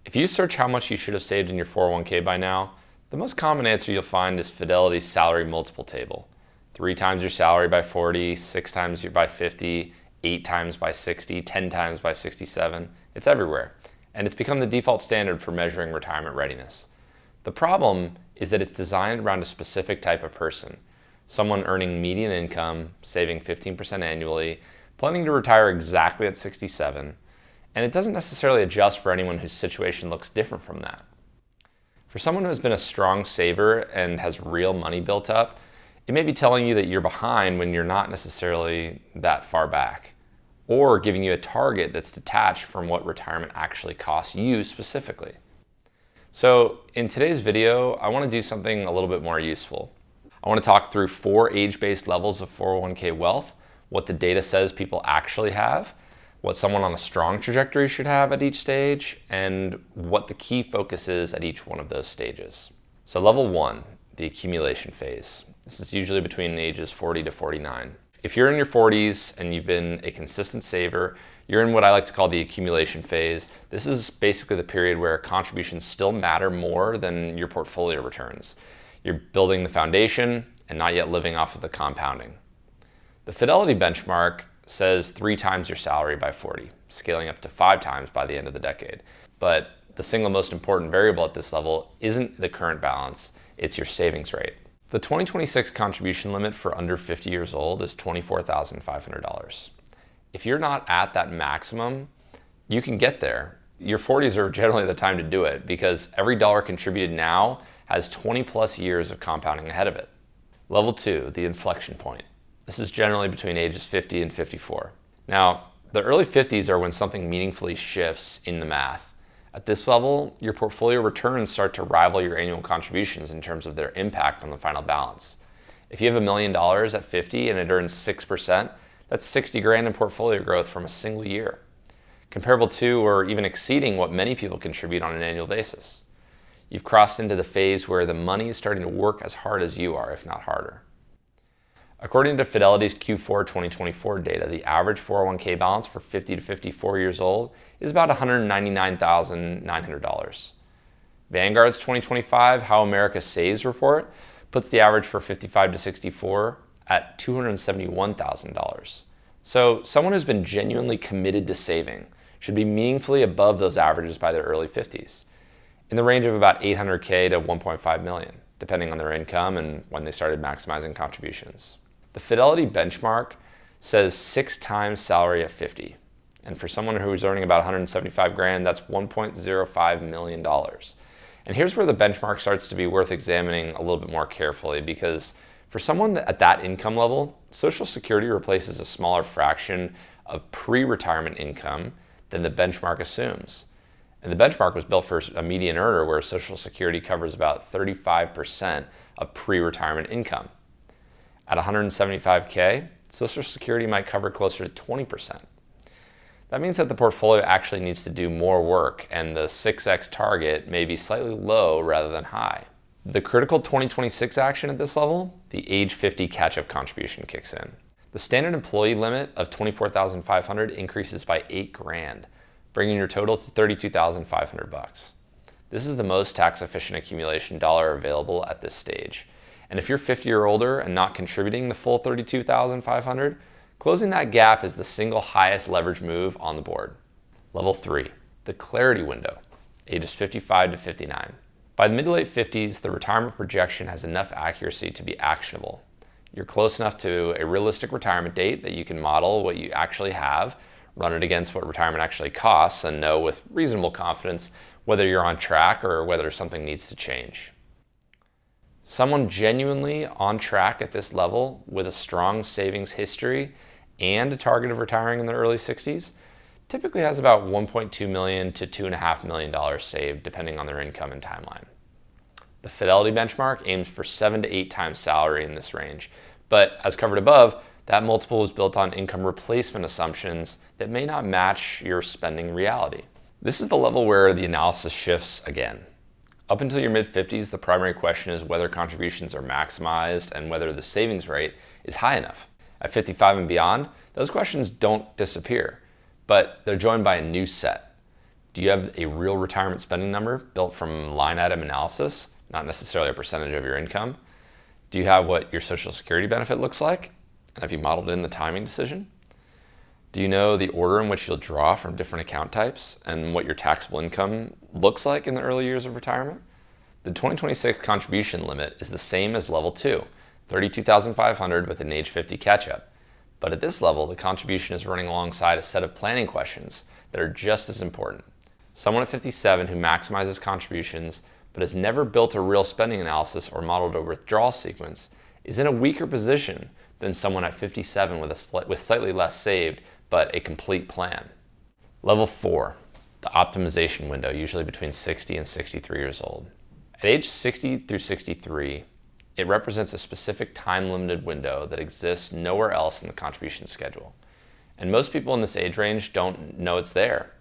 If you search how much you should have saved in your 401k by now, the most common answer you'll find is Fidelity's salary multiple table. 3 times your salary by 40, 6 times by 50, 8 times by 60, 10 times by 67. It's everywhere, and it's become the default standard for measuring retirement readiness. The problem is that it's designed around a specific type of person, someone earning median income, saving 15% annually, planning to retire exactly at 67, and it doesn't necessarily adjust for anyone whose situation looks different from that. For someone who has been a strong saver and has real money built up, it may be telling you that you're behind when you're not necessarily that far back, or giving you a target that's detached from what retirement actually costs you specifically. So in today's video, I want to do something a little bit more useful. I want to talk through 4 age-based levels of 401k wealth, what the data says people actually have, what someone on a strong trajectory should have at each stage, and what the key focus is at each one of those stages. So level 1, the accumulation phase. This is usually between ages 40 to 49. If you're in your 40s and you've been a consistent saver, you're in what I like to call the accumulation phase. This is basically the period where contributions still matter more than your portfolio returns. You're building the foundation and not yet living off of the compounding. The Fidelity benchmark says 3 times your salary by 40, scaling up to 5 times by the end of the decade. But the single most important variable at this level isn't the current balance, it's your savings rate. The 2026 contribution limit for under 50 years old is $24,500. If you're not at that maximum, you can get there. Your 40s are generally the time to do it because every dollar contributed now has 20 plus years of compounding ahead of it. Level 2, the inflection point. This is generally between ages 50 and 54. Now, the early 50s are when something meaningfully shifts in the math. At this level, your portfolio returns start to rival your annual contributions in terms of their impact on the final balance. If you have $1 million at 50 and it earns 6%, that's 60 grand in portfolio growth from a single year, comparable to or even exceeding what many people contribute on an annual basis. You've crossed into the phase where the money is starting to work as hard as you are, if not harder. According to Fidelity's Q4 2024 data, the average 401k balance for 50 to 54 years old is about $199,900. Vanguard's 2025 How America Saves report puts the average for 55 to 64 at $271,000. So someone who's been genuinely committed to saving should be meaningfully above those averages by their early 50s, in the range of about $800K to $1.5 million, depending on their income and when they started maximizing contributions. The Fidelity benchmark says 6 times salary at 50. And for someone who's earning about 175 grand, that's $1.05 million. And here's where the benchmark starts to be worth examining a little bit more carefully, because for someone at that income level, Social Security replaces a smaller fraction of pre-retirement income than the benchmark assumes. And the benchmark was built for a median earner where Social Security covers about 35% of pre-retirement income. At 175K, Social Security might cover closer to 20%. That means that the portfolio actually needs to do more work, and the 6x target may be slightly low rather than high. The critical 2026 action at this level, the age 50 catch-up contribution kicks in. The standard employee limit of $24,500 increases by 8 grand, bringing your total to $32,500. This is the most tax-efficient accumulation dollar available at this stage. And if you're 50 or older and not contributing the full $32,500, closing that gap is the single highest leverage move on the board. Level 3, the clarity window, ages 55 to 59. By the mid to late 50s, the retirement projection has enough accuracy to be actionable. You're close enough to a realistic retirement date that you can model what you actually have, run it against what retirement actually costs, and know with reasonable confidence whether you're on track or whether something needs to change. Someone genuinely on track at this level with a strong savings history and a target of retiring in their early 60s typically has about $1.2 million to $2.5 million saved depending on their income and timeline. The Fidelity benchmark aims for 7 to 8 times salary in this range, but as covered above, that multiple was built on income replacement assumptions that may not match your spending reality. This is the level where the analysis shifts again. Up until your mid-50s, the primary question is whether contributions are maximized and whether the savings rate is high enough. At 55 and beyond, those questions don't disappear, but they're joined by a new set. Do Do you have a real retirement spending number built from line item analysis, not necessarily a percentage of your income? Do you have what your Social Security benefit looks like? And have you modeled in the timing decision? Do you know the order in which you'll draw from different account types and what your taxable income looks like in the early years of retirement? The 2026 contribution limit is the same as level 2, $32,500 with an age 50 catch-up. But at this level, the contribution is running alongside a set of planning questions that are just as important. Someone at 57 who maximizes contributions but has never built a real spending analysis or modeled a withdrawal sequence is in a weaker position than someone at 57 with slightly less saved but a complete plan. Level 4, the optimization window, usually between 60 and 63 years old. At age 60 through 63, it represents a specific time-limited window that exists nowhere else in the contribution schedule. And most people in this age range don't know it's there.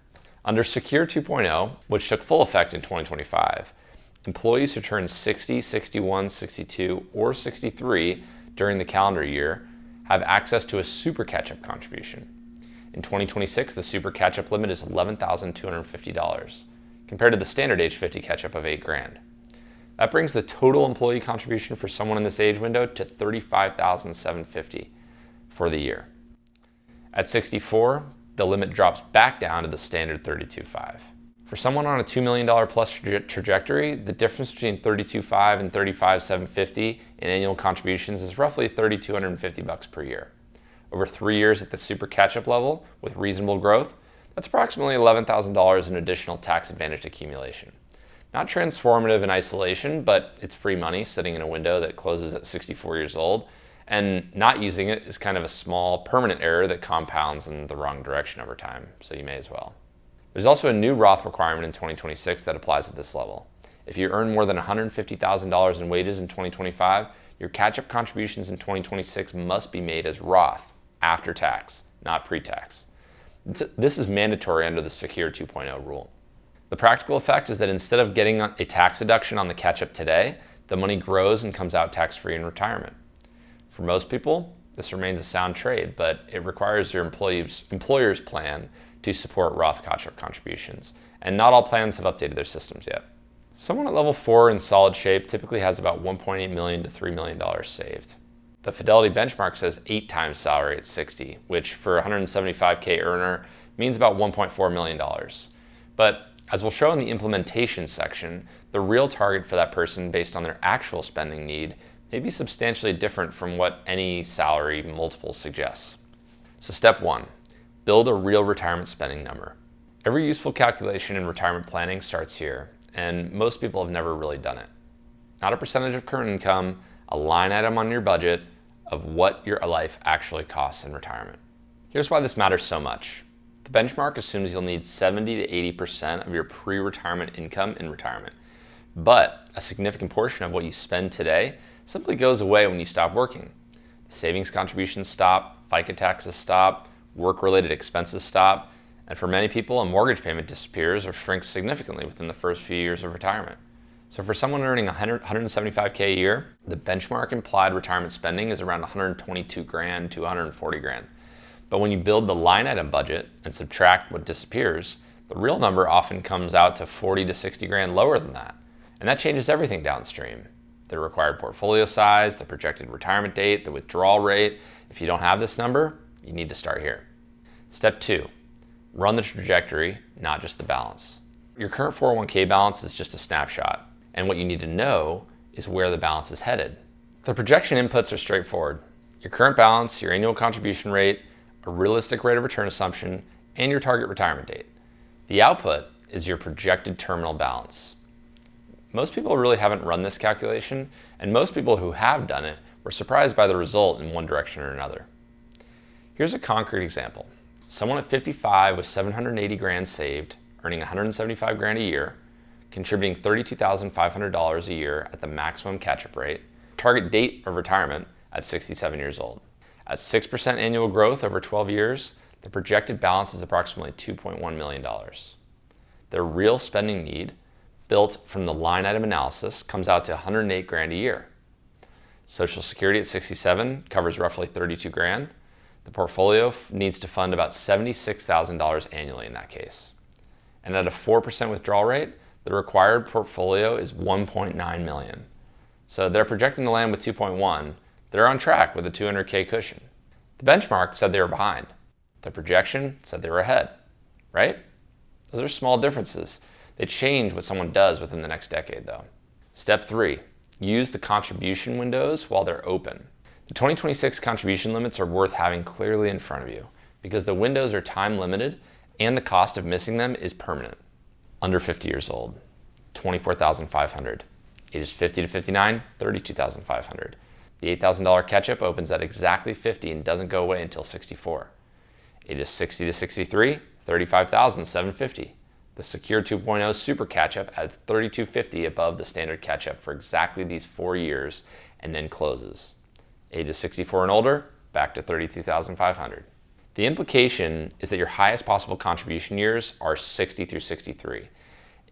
Under Secure 2.0, which took full effect in 2025, employees who turn 60, 61, 62, or 63 during the calendar year have access to a super catch-up contribution. In 2026, the super catch-up limit is $11,250, compared to the standard age 50 catch-up of $8,000. That brings the total employee contribution for someone in this age window to $35,750 for the year. At 64, the limit drops back down to the standard $32,500. For someone on a $2 million plus trajectory, the difference between $32,500 and $35,750 in annual contributions is roughly $3,250 per year. Over 3 years at the super catch-up level with reasonable growth, that's approximately $11,000 in additional tax-advantaged accumulation. Not transformative in isolation, but it's free money sitting in a window that closes at 64 years old, and not using it is kind of a small permanent error that compounds in the wrong direction over time, so you may as well. There's also a new Roth requirement in 2026 that applies at this level. If you earn more than $150,000 in wages in 2025, your catch-up contributions in 2026 must be made as Roth after tax, not pre-tax. This is mandatory under the Secure 2.0 rule. The practical effect is that instead of getting a tax deduction on the catch-up today, the money grows and comes out tax-free in retirement. For most people, this remains a sound trade, but it requires your employer's plan to support Roth catch-up contributions, and not all plans have updated their systems yet. Someone at level 4 in solid shape typically has about $1.8 million to $3 million saved. The Fidelity benchmark says 8 times salary at 60, which for a 175K earner means about $1.4 million. But as we'll show in the implementation section, the real target for that person based on their actual spending need may be substantially different from what any salary multiple suggests. So step 1, build a real retirement spending number. Every useful calculation in retirement planning starts here, and most people have never really done it. Not a percentage of current income, a line item on your budget of what your life actually costs in retirement. Here's why this matters so much. The benchmark assumes you'll need 70 to 80% of your pre-retirement income in retirement. But a significant portion of what you spend today simply goes away when you stop working. The savings contributions stop, FICA taxes stop, work-related expenses stop, and for many people, a mortgage payment disappears or shrinks significantly within the first few years of retirement. So for someone earning $175K a year, the benchmark implied retirement spending is around $122,000 to $140,000. But when you build the line item budget and subtract what disappears, the real number often comes out to $40,000 to $60,000 lower than that. And that changes everything downstream. The required portfolio size, the projected retirement date, the withdrawal rate. If you don't have this number, you need to start here. Step 2, run the trajectory, not just the balance. Your current 401k balance is just a snapshot, and what you need to know is where the balance is headed. The projection inputs are straightforward. Your current balance, your annual contribution rate, a realistic rate of return assumption, and your target retirement date. The output is your projected terminal balance. Most people really haven't run this calculation, and most people who have done it were surprised by the result in one direction or another. Here's a concrete example. Someone at 55 with $780,000 saved, earning $175,000 a year, contributing $32,500 a year at the maximum catch-up rate, target date of retirement at 67 years old. At 6% annual growth over 12 years, the projected balance is approximately $2.1 million. Their real spending need, built from the line item analysis, comes out to $108,000 a year. Social Security at 67 covers roughly $32,000. The portfolio needs to fund about $76,000 annually in that case. and at a 4% withdrawal rate, the required portfolio is 1.9 million. So they're projecting to land with 2.1. They're on track with a 200K cushion. The benchmark said they were behind. The projection said they were ahead, right? Those are small differences. They change what someone does within the next decade though. Step 3, use the contribution windows while they're open. The 2026 contribution limits are worth having clearly in front of you because the windows are time limited and the cost of missing them is permanent. Under 50 years old, $24,500. Ages 50 to 59, $32,500. The $8,000 catch-up opens at exactly 50 and doesn't go away until 64. Ages 60 to 63, $35,750. The Secure 2.0 Super Catch-up adds $3,250 above the standard catch-up for exactly these 4 years and then closes. Ages 64 and older, back to $32,500. The implication is that your highest possible contribution years are 60 through 63.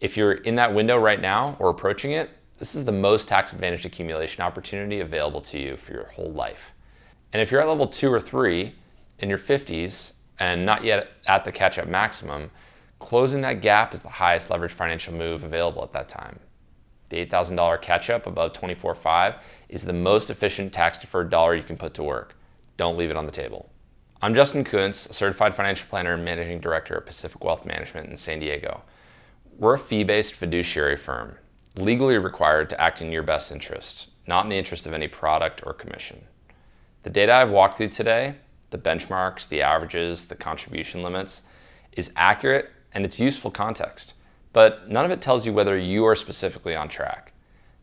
If you're in that window right now or approaching it, this is the most tax-advantaged accumulation opportunity available to you for your whole life. And if you're at level 2 or 3 in your 50s and not yet at the catch-up maximum, closing that gap is the highest leverage financial move available at that time. The $8,000 catch-up above 24.5 is the most efficient tax-deferred dollar you can put to work. Don't leave it on the table. I'm Justin Kuntz, a certified financial planner and managing director at Pacific Wealth Management in San Diego. We're a fee-based fiduciary firm, legally required to act in your best interest, not in the interest of any product or commission. The data I've walked through today, the benchmarks, the averages, the contribution limits, is accurate and it's useful context, but none of it tells you whether you are specifically on track.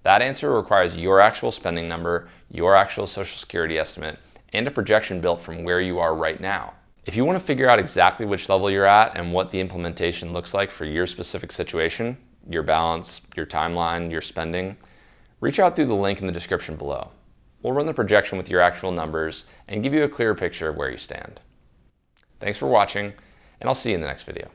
That answer requires your actual spending number, your actual Social Security estimate, and a projection built from where you are right now. If you want to figure out exactly which level you're at and what the implementation looks like for your specific situation, your balance, your timeline, your spending, reach out through the link in the description below. We'll run the projection with your actual numbers and give you a clearer picture of where you stand. Thanks for watching, and I'll see you in the next video.